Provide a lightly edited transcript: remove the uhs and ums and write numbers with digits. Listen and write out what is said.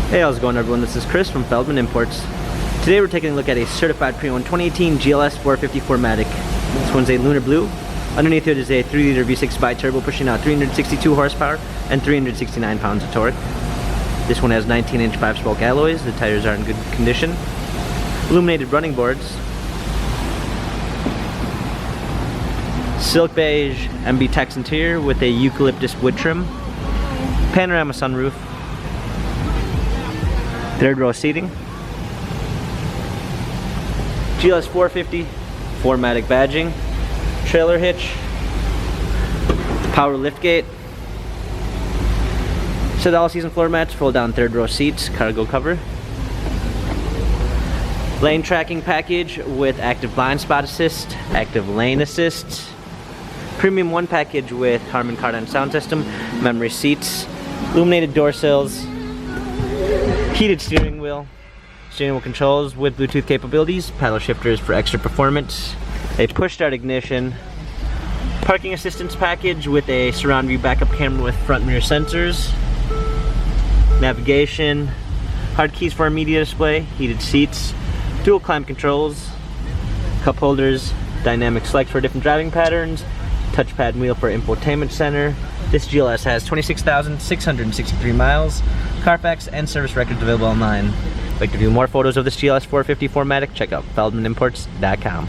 Hey, how's it going everyone? This is Chris from Feldmann Imports. Today we're taking a look at a certified pre-owned 2018 GLS 450 4MATIC. This one's a lunar blue. Underneath it is a 3-liter V6 bi-turbo pushing out 362 horsepower and 369 pounds of torque. This one has 19-inch 5-spoke alloys. The tires are in good condition. Illuminated running boards. Silk beige MB Tex interior with a eucalyptus wood trim. Panorama sunroof. Third row seating. GLS 450 4MATIC badging. Trailer hitch. Power liftgate. Set all season floor mats, fold down third row seats, cargo cover. Lane tracking package with active blind spot assist, active lane assist. Premium 1 package with Harman Kardon sound system, memory seats, illuminated door sills, heated steering wheel controls with Bluetooth capabilities, paddle shifters for extra performance, a push start ignition, parking assistance package with a surround view backup camera with front mirror sensors, navigation, hard keys for a media display, heated seats, dual climate controls, cup holders, dynamic select for different driving patterns, touchpad wheel for infotainment center. This GLS has 26,663 miles, Carfax and service records available online. If you'd like to view more photos of this GLS 450 4MATIC, check out feldmannimports.com.